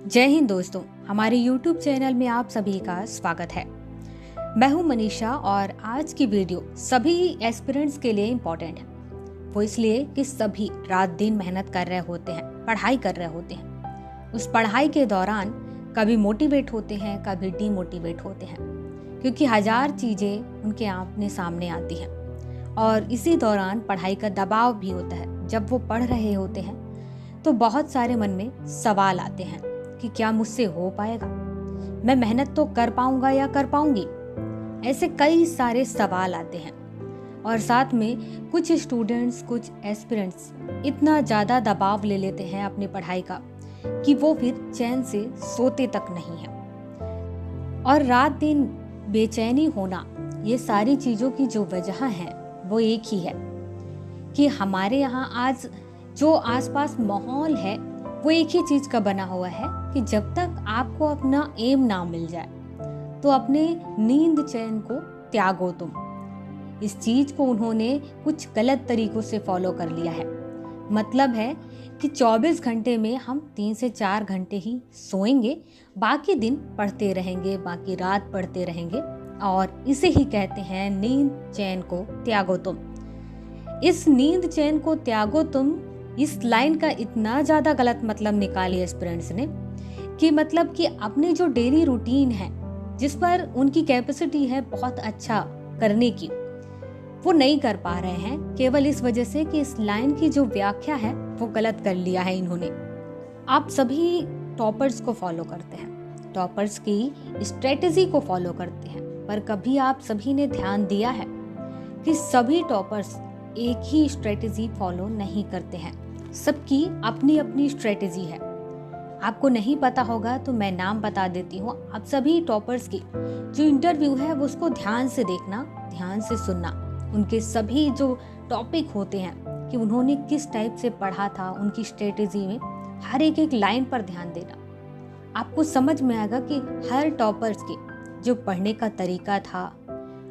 जय हिंद दोस्तों, हमारे YouTube चैनल में आप सभी का स्वागत है। मैं हूं मनीषा और आज की वीडियो सभी एस्पिरेंट्स के लिए इम्पोर्टेंट है। वो इसलिए कि सभी रात दिन मेहनत कर रहे होते हैं, पढ़ाई कर रहे होते हैं। उस पढ़ाई के दौरान कभी मोटिवेट होते हैं, कभी डीमोटिवेट होते हैं, क्योंकि हजार चीज़ें उनके आमने सामने आती हैं। और इसी दौरान पढ़ाई का दबाव भी होता है। जब वो पढ़ रहे होते हैं तो बहुत सारे मन में सवाल आते हैं कि क्या मुझसे हो पाएगा, मैं मेहनत तो कर पाऊंगा या कर पाऊंगी। ऐसे कई सारे सवाल आते हैं और साथ में कुछ स्टूडेंट्स, कुछ एस्पिरेंट्स इतना ज़्यादा दबाव ले लेते हैं अपनी पढ़ाई का कि वो फिर चैन से सोते तक नहीं है। और रात दिन बेचैनी होना, ये सारी चीज़ों की जो वजह है वो एक ही है कि हमारे यहाँ आज जो आसपास माहौल है वो एक ही चीज़ का बना हुआ है कि जब तक आपको अपना एम ना मिल जाए तो अपने नींद चैन को त्यागो तुम। इस चीज़ को उन्होंने कुछ गलत तरीकों से फॉलो कर लिया है। मतलब है कि 24 घंटे में हम 3 से 4 घंटे ही सोएंगे, बाकी दिन पढ़ते रहेंगे, बाकी रात पढ़ते रहेंगे, और इसे ही कहते हैं नींद चैन को त्यागो तुम। इस नींद चैन को त्यागो तुम, इस लाइन का इतना ज़्यादा गलत मतलब निकाली एस्पिरेंट्स ने कि मतलब कि अपने जो डेली रूटीन है, जिस पर उनकी कैपेसिटी है बहुत अच्छा करने की, वो नहीं कर पा रहे हैं, केवल इस वजह से कि इस लाइन की जो व्याख्या है वो गलत कर लिया है इन्होंने। आप सभी टॉपर्स को फॉलो करते हैं, टॉपर्स की स्ट्रेटेजी को फॉलो करते हैं, पर कभी आप सभी ने ध्यान दिया है कि सभी टॉपर्स एक ही स्ट्रेटेजी फॉलो नहीं करते हैं। सबकी अपनी अपनी स्ट्रेटेजी है। आपको नहीं पता होगा तो मैं नाम बता देती हूँ। आप सभी टॉपर्स की जो इंटरव्यू है वो उसको ध्यान से देखना, ध्यान से सुनना। उनके सभी जो टॉपिक होते हैं कि उन्होंने किस टाइप से पढ़ा था, उनकी स्ट्रेटेजी में हर एक एक लाइन पर ध्यान देना। आपको समझ में आएगा कि हर टॉपर्स के जो पढ़ने का तरीका था,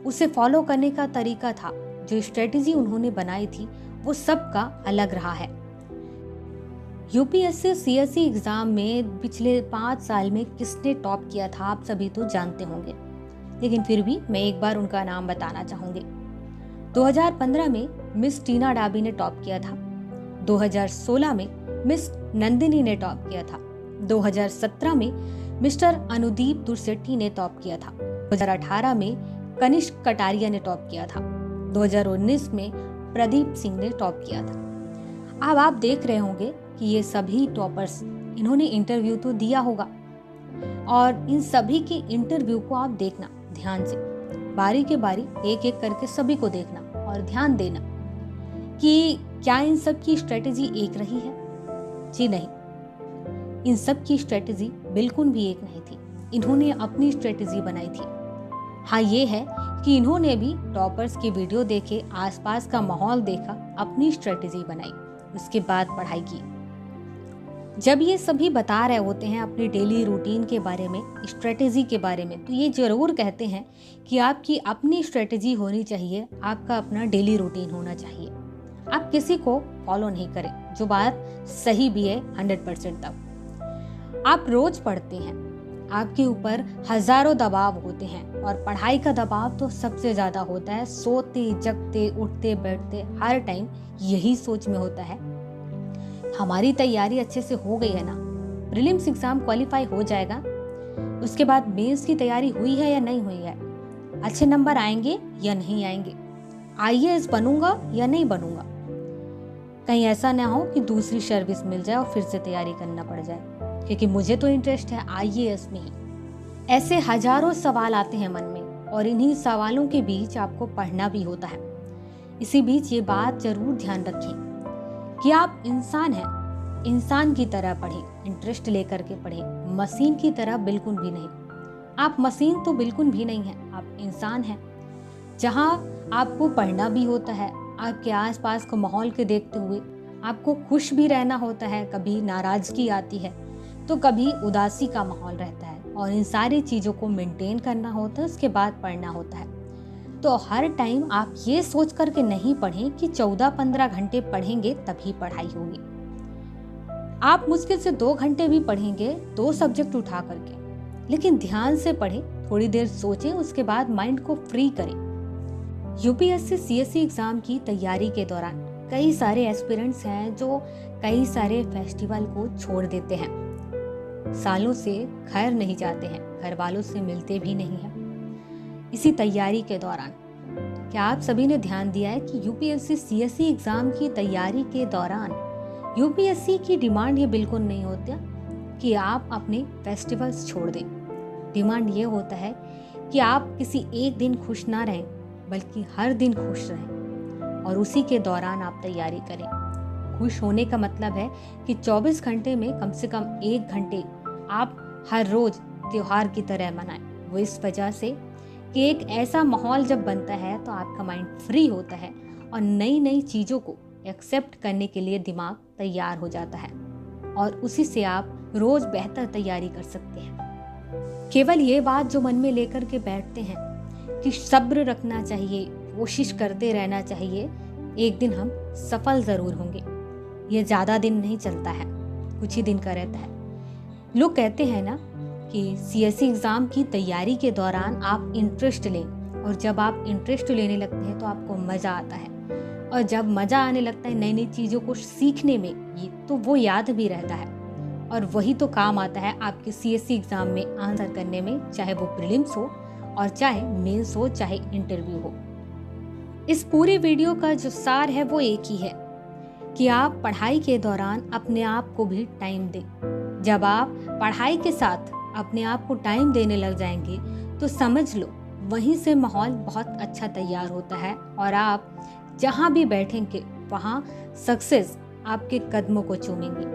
उसे फॉलो करने का तरीका था, जो स्ट्रेटेजी उन्होंने बनाई थी, वो सबका अलग रहा है। यूपीएससी सीएससी एग्जाम में पिछले 5 साल में किसने टॉप किया था आप सभी तो जानते होंगे, लेकिन फिर भी मैं एक बार उनका नाम बताना चाहूंगी। 2015 में मिस टीना डाबी ने टॉप किया था, 2016 में मिस नंदिनी ने टॉप किया था, 2017 में मिस्टर अनुदीप दुर्सेट्टी ने टॉप किया था, 2018 में कनिष्क कटारिया ने टॉप किया था, 2019 में प्रदीप सिंह ने टॉप किया था। अब आप देख रहे होंगे कि ये सभी टॉपर्स, इन्होंने इंटरव्यू तो दिया होगा, और इन सभी के इंटरव्यू को आप देखना ध्यान से, बारी के बारी एक एक करके सभी को देखना और ध्यान देना कि क्या इन सब की स्ट्रेटेजी एक रही है। जी नहीं, इन सब की स्ट्रेटेजी बिल्कुल भी एक नहीं थी। इन्होंने अपनी स्ट्रेटेजी बनाई थी। हाँ, ये है कि इन्होंने भी टॉपर्स की वीडियो देखे, आसपास का माहौल देखा, अपनी स्ट्रेटेजी बनाई, उसके बाद पढ़ाई की। जब ये सभी बता रहे होते हैं अपनी डेली रूटीन के बारे में, स्ट्रेटेजी के बारे में, तो ये जरूर कहते हैं कि आपकी अपनी स्ट्रेटेजी होनी चाहिए, आपका अपना डेली रूटीन होना चाहिए। आप किसी को फॉलो नहीं करें, जो बात सही भी है 100% तब। आप रोज पढ़ते हैं, आपके ऊपर हजारों दबाव होते हैं, और पढ़ाई का दबाव तो सबसे ज्यादा होता है। सोते जगते उठते बैठते हर टाइम यही सोच में होता है, हमारी तैयारी अच्छे से हो गई है ना, प्रीलिम्स एग्जाम क्वालिफाई हो जाएगा, उसके बाद मेंस की तैयारी हुई है या नहीं हुई है, अच्छे नंबर आएंगे या नहीं आएंगे, आईएएस बनूंगा या नहीं बनूंगा, कहीं ऐसा ना हो कि दूसरी सर्विस मिल जाए और फिर से तैयारी करना पड़ जाए, क्योंकि मुझे तो इंटरेस्ट है आईएएस में ही। ऐसे हजारों सवाल आते हैं मन में, और इन्हीं सवालों के बीच आपको पढ़ना भी होता है। इसी बीच ये बात जरूर ध्यान रखें कि आप इंसान हैं, इंसान की तरह पढ़ें, इंटरेस्ट लेकर के पढ़ें, मशीन की तरह बिल्कुल भी नहीं। आप मशीन तो बिल्कुल भी नहीं है, आप इंसान हैं। जहां आपको पढ़ना भी होता है, आपके आसपास को माहौल के देखते हुए आपको खुश भी रहना होता है, कभी नाराजगी आती है तो कभी उदासी का माहौल रहता है, और इन सारी चीज़ों को मेंटेन करना होता है, उसके बाद पढ़ना होता है। तो हर टाइम आप ये सोच करके नहीं पढ़ें कि 14-15 घंटे पढ़ेंगे तभी पढ़ाई होगी। आप मुश्किल से 2 घंटे भी पढ़ेंगे 2 सब्जेक्ट उठा करके, लेकिन ध्यान से पढ़ें, थोड़ी देर सोचें, उसके बाद माइंड को फ्री करें। यूपीएससी सीएससी एग्जाम की तैयारी के दौरान कई सारे एस्पिरेंट्स हैं जो कई सारे फेस्टिवल को छोड़ देते हैं, सालों से घर नहीं जाते हैं, घर वालों से मिलते भी नहीं हैं। इसी तैयारी के दौरान क्या आप सभी ने ध्यान दिया है कि यूपीएससी सीएससी एग्जाम की तैयारी के दौरान यूपीएससी की डिमांड ये बिल्कुल नहीं होता कि आप अपने फेस्टिवल्स छोड़ दें। डिमांड ये होता है कि आप किसी एक दिन खुश ना रहें, बल्कि हर दिन खुश रहें और उसी के दौरान आप तैयारी करें। खुश होने का मतलब है कि 24 घंटे में कम से कम 1 घंटे आप हर रोज त्योहार की तरह मनाएं। वो इस वजह से कि एक ऐसा माहौल जब बनता है तो आपका माइंड फ्री होता है और नई नई चीज़ों को एक्सेप्ट करने के लिए दिमाग तैयार हो जाता है और उसी से आप रोज बेहतर तैयारी कर सकते हैं। केवल ये बात जो मन में लेकर के बैठते हैं कि सब्र रखना चाहिए, कोशिश करते रहना चाहिए, एक दिन हम सफल ज़रूर होंगे, ये ज़्यादा दिन नहीं चलता है, कुछ ही दिन का रहता है। लोग कहते हैं ना कि सीएससी एग्ज़ाम की तैयारी के दौरान आप इंटरेस्ट लें, और जब आप इंटरेस्ट लेने लगते हैं तो आपको मज़ा आता है, और जब मज़ा आने लगता है नई नई चीज़ों को सीखने में, ये तो वो याद भी रहता है और वही तो काम आता है आपके सीएससी एग्ज़ाम में आंसर करने में, चाहे वो प्रीलिम्स हो और चाहे मेंस हो, चाहे इंटरव्यू हो। इस पूरे वीडियो का जो सार है वो एक ही है कि आप पढ़ाई के दौरान अपने आप को भी टाइम दें। जब आप पढ़ाई के साथ अपने आप को टाइम देने लग जाएंगे तो समझ लो वहीं से माहौल बहुत अच्छा तैयार होता है और आप जहाँ भी बैठेंगे वहाँ सक्सेस आपके कदमों को चूमेंगे।